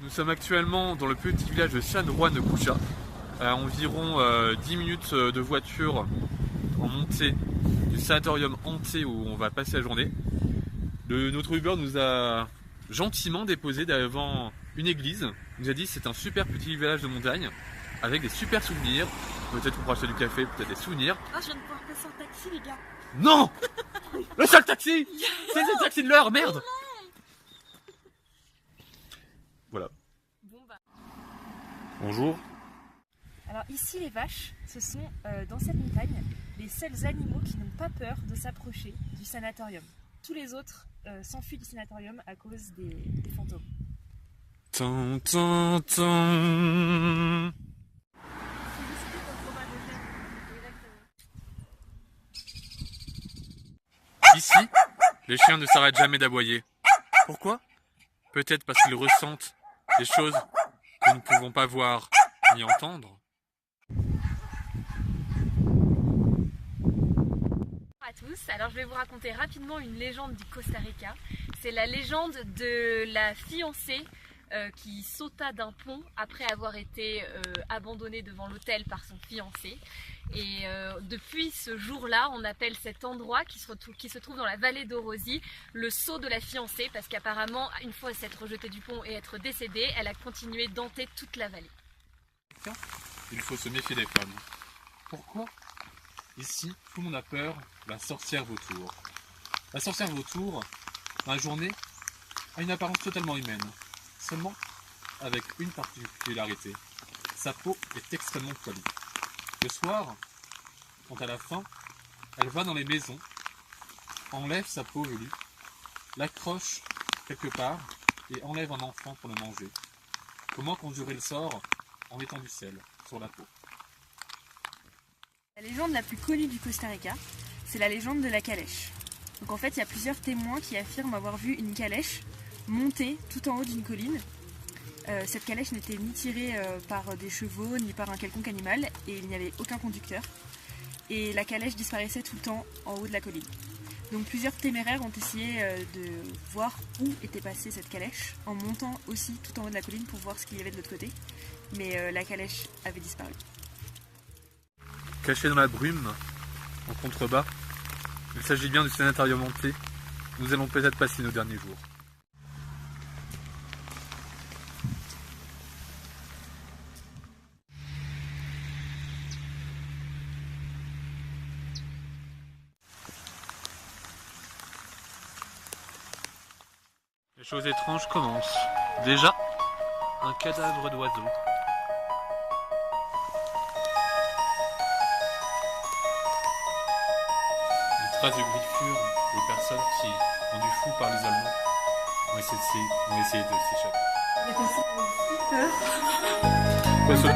Nous sommes actuellement dans le petit village de San Juan de Cucha, à environ 10 minutes de voiture en montée du sanatorium hanté où on va passer la journée. Notre Uber nous a gentiment déposé devant une église. Il nous a dit que c'est un super petit village de montagne avec des super souvenirs. Peut-être qu'on pourra acheter du café, peut-être des souvenirs. Ah, je viens de pouvoir passer en taxi, les gars. Non. Le seul taxi. C'est le taxi de l'heure, merde. Voilà. Bon bah. Bonjour. Alors ici les vaches, ce sont dans cette montagne les seuls animaux qui n'ont pas peur de s'approcher du sanatorium. Tous les autres s'enfuient du sanatorium à cause des fantômes. Tan, tan, tan. Ici, les chiens ne s'arrêtent jamais d'aboyer. Pourquoi? Peut-être parce qu'ils ressentent des choses que nous ne pouvons pas voir ni entendre. Bonjour à tous, alors je vais vous raconter rapidement une légende du Costa Rica. C'est la légende de la fiancée qui sauta d'un pont après avoir été abandonnée devant l'hôtel par son fiancé. Et depuis ce jour-là, on appelle cet endroit qui se trouve dans la vallée d'Orosi le saut de la fiancée, parce qu'apparemment, une fois s'être rejetée du pont et être décédée, elle a continué d'hanter toute la vallée. Il faut se méfier des femmes. Pourquoi? Ici, tout le monde a peur de la sorcière vautour. La sorcière vautour, dans la journée, a une apparence totalement humaine. Seulement avec une particularité. Sa peau est extrêmement poilue. Le soir, quand à la fin, elle va dans les maisons, enlève sa peau velue, l'accroche quelque part et enlève un enfant pour le manger. Comment conjurer le sort? En mettant du sel sur la peau. La légende la plus connue du Costa Rica, c'est la légende de la calèche. Donc en fait, il y a plusieurs témoins qui affirment avoir vu une calèche monter tout en haut d'une colline. Cette calèche n'était ni tirée par des chevaux ni par un quelconque animal et il n'y avait aucun conducteur. Et la calèche disparaissait tout le temps en haut de la colline. Donc plusieurs téméraires ont essayé de voir où était passée cette calèche en montant aussi tout en haut de la colline pour voir ce qu'il y avait de l'autre côté. Mais la calèche avait disparu. Caché dans la brume, en contrebas, il s'agit bien du sanatorium hanté. Nous allons peut-être passer nos derniers jours. Les choses étranges commencent. Déjà, un cadavre d'oiseau. Une trace de griffure des personnes qui, rendues fous par l'isolement, ont essayé de s'échapper. Quoi, ce...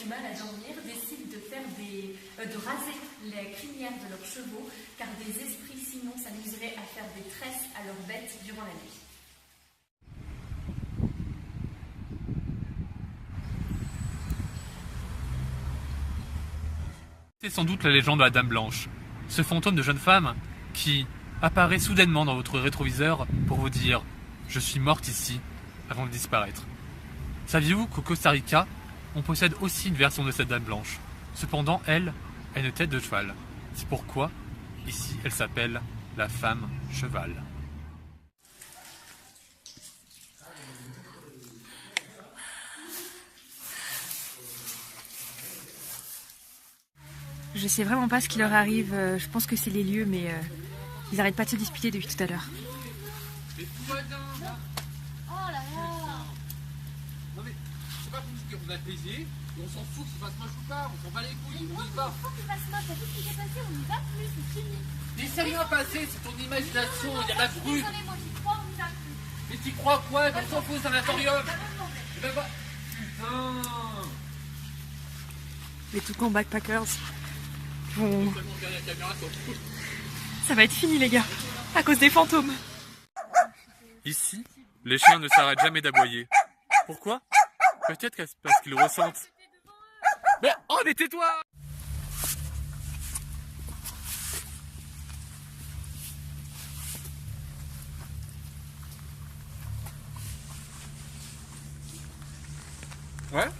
du mal à dormir, décident de raser les crinières de leurs chevaux, car des esprits sinon s'amuseraient à faire des tresses à leurs bêtes durant la nuit. C'est sans doute la légende de la Dame Blanche, ce fantôme de jeune femme qui apparaît soudainement dans votre rétroviseur pour vous dire « Je suis morte ici » avant de disparaître. Saviez-vous qu'au Costa Rica, on possède aussi une version de cette Dame Blanche? Cependant, elle a une tête de cheval. C'est pourquoi, ici, elle s'appelle la femme cheval. Je sais vraiment pas ce qui leur arrive, je pense que c'est les lieux, mais ils arrêtent pas de se disputer depuis tout à l'heure. Mais tout va bien, là. Oh là là. Non mais, c'est pas pour qu'on a plaisir, et on s'en fout qu'il fasse moche ou pas, on s'en bat les couilles, on y va. Faut qu'il fasse moche, t'as vu ce qui s'est passé, on n'y va plus, c'est fini. Mais c'est rien passé, c'est ton imagination, il y a la brute. Désolé, moi j'y crois, on n'y va plus. Mais t'y crois quoi? On s'en fout, c'est un sanatorium. Eh ben, bah, putain. Les Toucan Backpackers vont... Tellement derrière la caméra, c'est trop. Ça va être fini les gars, à cause des fantômes. Ici, les chiens ne s'arrêtent jamais d'aboyer. Pourquoi? Peut-être parce qu'ils le ressentent. Mais oh, mais tais-toi! Ouais.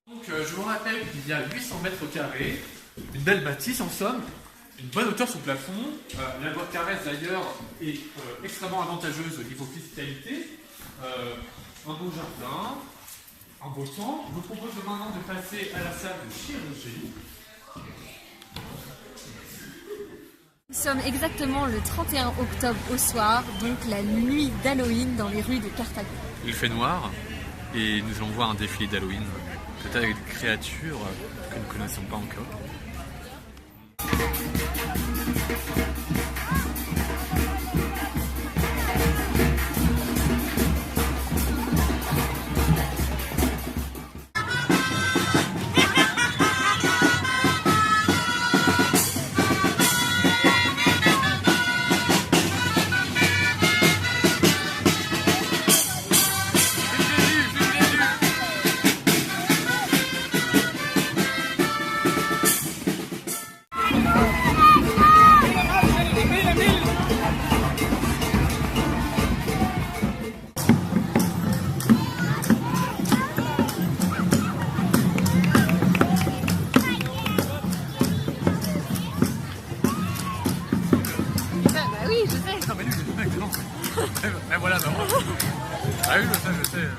Donc je vous rappelle qu'il y a 800 mètres carrés, une belle bâtisse en somme, une bonne hauteur sous plafond. La loi Carrez d'ailleurs est extrêmement avantageuse au niveau fiscalité. Un beau jardin, un beau temps. Je vous propose maintenant de passer à la salle de chirurgie. Nous sommes exactement le 31 octobre au soir, donc la nuit d'Halloween dans les rues de Cartago. Il fait noir et nous allons voir un défilé d'Halloween, peut-être avec des créatures que nous ne connaissons pas encore. Mais voilà, non. Ah oui, je sais.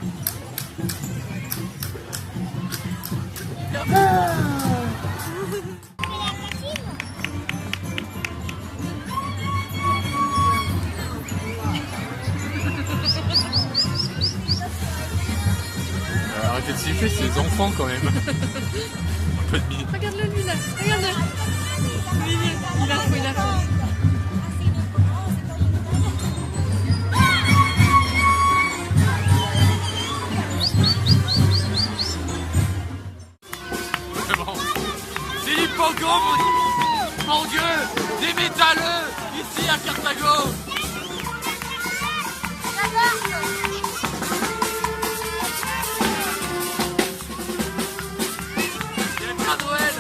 Arrêtez de siffler, c'est des enfants quand même. Un peu de mine. Regarde-le lui là, regarde-le. Il a faim. Mon Dieu, des métalleux ici à Cartago. C'est le Père Noël.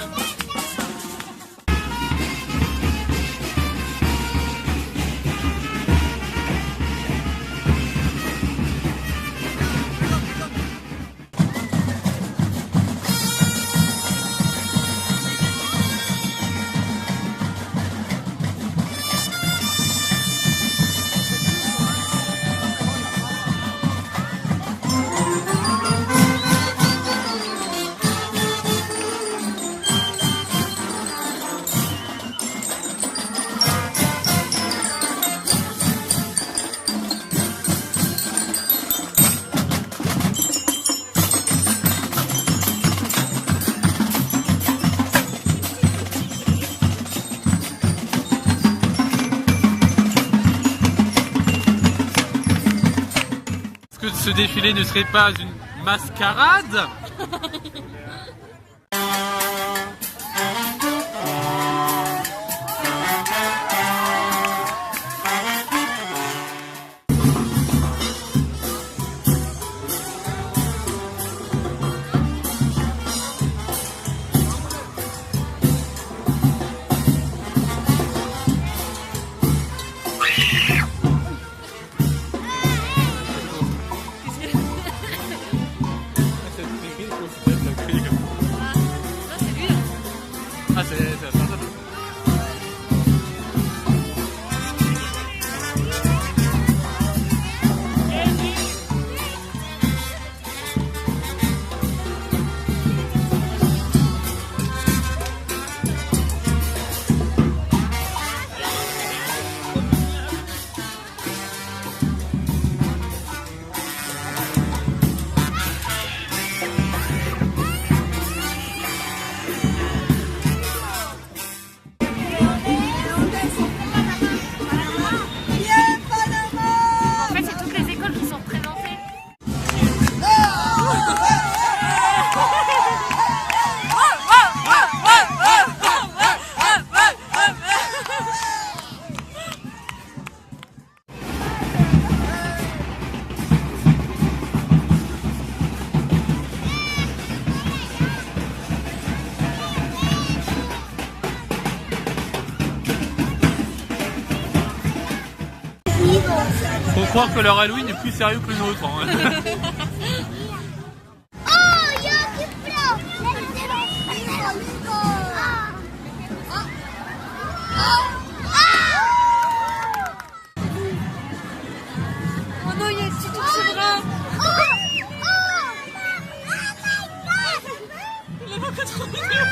Ce défilé ne serait pas une mascarade? Ah, c'est la personne. En fait, c'est toutes les écoles qui sont représentées. Faut croire que leur Halloween est plus sérieux que le nôtre. Hein. Oh non, il y a un petit ours brun. Il est pas trop mignon.